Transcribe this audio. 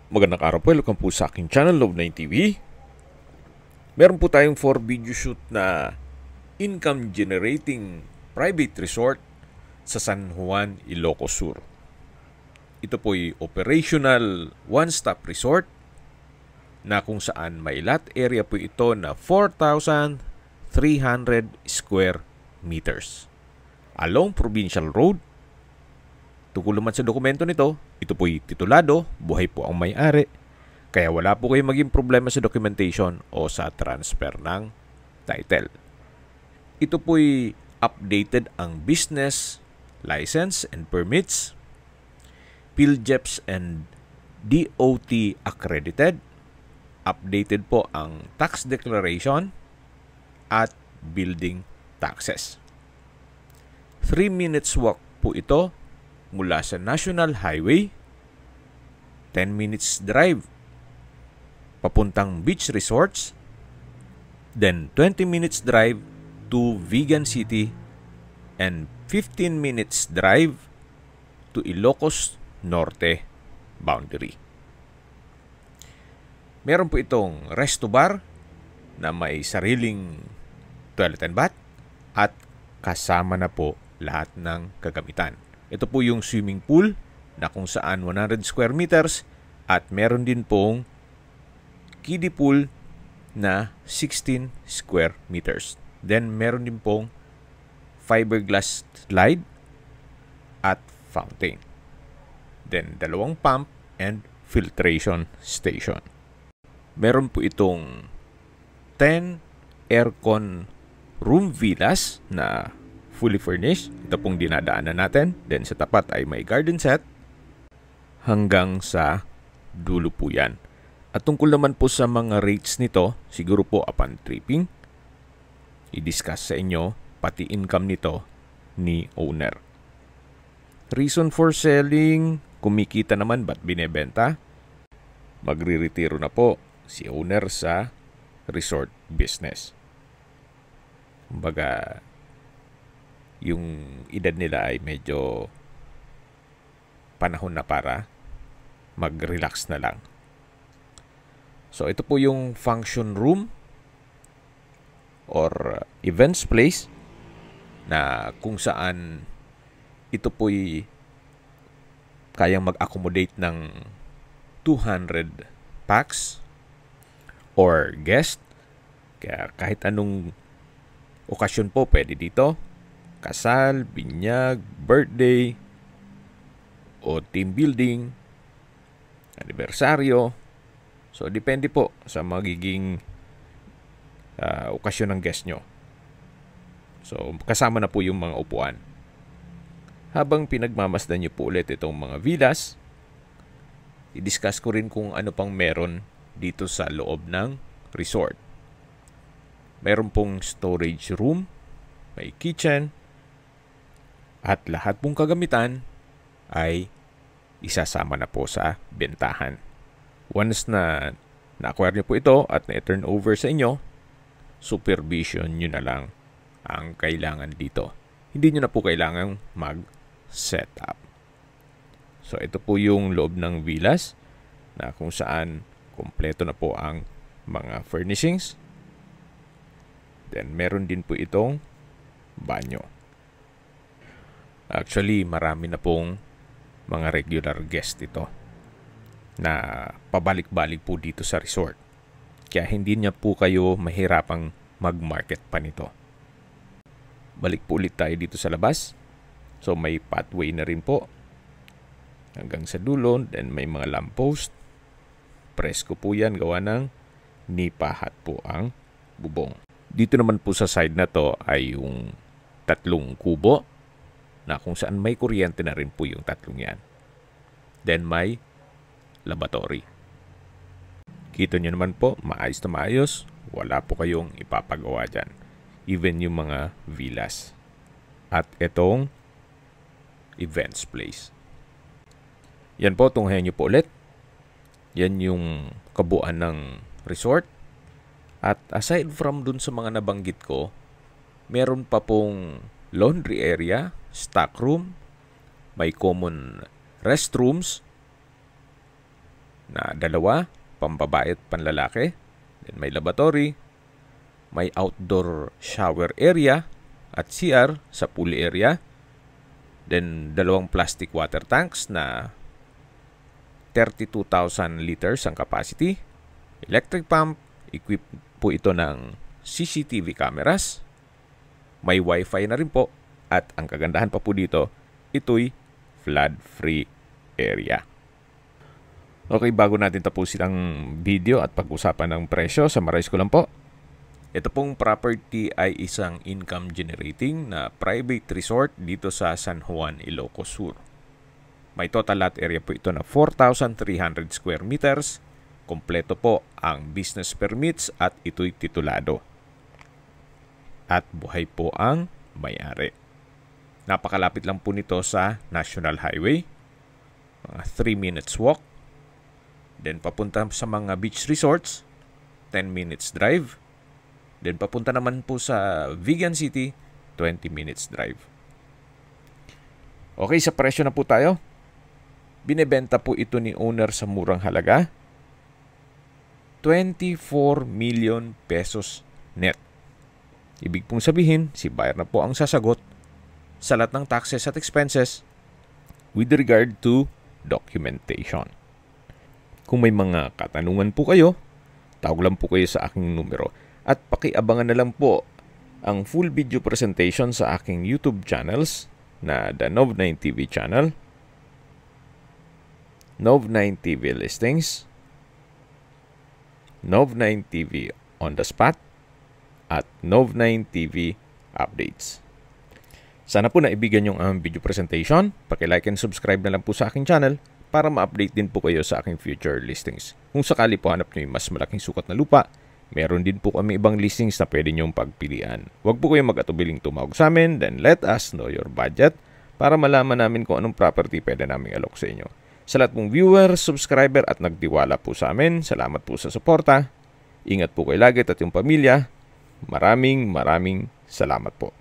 Magandang araw po, welcome po sa aking channel, Love9 TV. Meron po tayong 4 video shoot na income generating private resort sa San Juan, Ilocos Sur. Ito po ay operational one-stop resort na kung saan may lot area po ito na 4,300 square meters along Provincial Road. Tungkol naman sa dokumento nito, ito po'y titulado, buhay po ang may-ari, kaya wala po kayong maging problema sa documentation o sa transfer ng title. Ito po'y updated ang business, license and permits, PhilJeps and DOT accredited, updated po ang tax declaration at building taxes. 3 minutes walk po ito mula sa National Highway, 10 minutes drive papuntang beach resorts, then 20 minutes drive to Vigan City, and 15 minutes drive to Ilocos Norte boundary. Meron po itong resto bar na may sariling toilet and bath at kasama na po lahat ng kagamitan. Ito po yung swimming pool na kung saan 100 square meters at meron din pong kiddie pool na 16 square meters. Then meron din pong fiberglass slide at fountain. Then 2 pump and filtration station. Meron po itong 10 aircon room villas na fully furnished. Ito pong dinadaanan natin. Then sa tapat ay may garden set. Hanggang sa dulo po yan. At tungkol naman po sa mga rates nito, siguro po upon tripping, i-discuss sa inyo pati income nito ni owner. Reason for selling, kumikita naman ba't binebenta? Magre-retiro na po si owner sa resort business. Kumbaga, yung edad nila ay medyo panahon na para mag-relax na lang. So, ito po yung function room or events place na kung saan ito po'y kayang mag-accommodate ng 200 packs or guest. Kaya kahit anong okasyon po pwede dito. Kasal, binyag, birthday, o team building, anibersaryo. So, depende po sa magiging okasyon ng guest nyo. So, kasama na po yung mga upuan. Habang pinagmamasdan nyo po ulit itong mga villas, i-discuss ko rin kung ano pang meron dito sa loob ng resort. Meron pong storage room, may kitchen, at lahat pong kagamitan ay isasama na po sa bentahan. Once na na-acquire nyo po ito at na-turn over sa inyo, supervision nyo na lang ang kailangan dito. Hindi nyo na po kailangan mag-set up. So, ito po yung loob ng villas na kung saan kompleto na po ang mga furnishings. Then, meron din po itong banyo. Actually, marami na pong mga regular guest ito na pabalik-balik po dito sa resort. Kaya hindi niya po kayo mahirapang mag-market pa nito. Balik po ulit tayo dito sa labas. So, may pathway na rin po hanggang sa dulo. Then, may mga lamppost. Presko po yan. Gawa ng nipahat po ang bubong. Dito naman po sa side na to ay yung 3 kubo na kung saan may kuryente na rin po yung 3 yan. Then may laboratory. Kita nyo naman po, maayos na maayos. Wala po kayong ipapagawa dyan. Even yung mga villas. At itong events place. Yan po, tunghayan nyo po ulit. Yan yung kabuuan ng resort. At aside from dun sa mga nabanggit ko, meron pa pong laundry area, stock room, may common restrooms, na 2, pambabae at panlalaki. Then may lavatory, may outdoor shower area at CR sa pool area. Then 2 plastic water tanks na 32,000 liters ang capacity. Electric pump, equipped po ito ng CCTV cameras. May wifi na rin po. At ang kagandahan pa po dito, ito'y flood-free area. Okay, bago natin tapusin ang video at pag-usapan ng presyo, summarize ko lang po. Ito pong property ay isang income generating na private resort dito sa San Juan, Ilocos Sur. May total lot area po ito na 4,300 square meters. Kompleto po ang business permits at ito'y titulado. At buhay po ang may-ari. Napakalapit lang po nito sa National Highway. Mga 3 minutes walk. Then papunta sa mga beach resorts, 10 minutes drive. Then papunta naman po sa Vigan City, 20 minutes drive. Okay, sa presyo na po tayo. Binebenta po ito ni owner sa murang halaga. 24 million pesos net. Ibig pong sabihin, si buyer na po ang sasagot sa lahat ng taxes at expenses with regard to documentation. Kung may mga katanungan po kayo, tawag lang po kayo sa aking numero at pakiabangan na lang po ang full video presentation sa aking YouTube channels na The Nov9 TV channel, Nov9 TV Listings, Nov9 TV On The Spot, at Nov9 TV Updates. Sana po naibigan yung video presentation. Paki-like and subscribe na lang po sa aking channel para ma-update din po kayo sa aking future listings. Kung sakali po hanap nyo yung mas malaking sukat na lupa, meron din po kami ibang listings na pwede nyong pagpilian. Huwag po kayong mag-atubiling tumawag sa amin, then let us know your budget para malaman namin kung anong property pwede namin alok sa inyo. Sa lahat pong viewer, subscriber at nagtiwala po sa amin, salamat po sa suporta. Ingat po kayo lagi at yung pamilya. Maraming salamat po.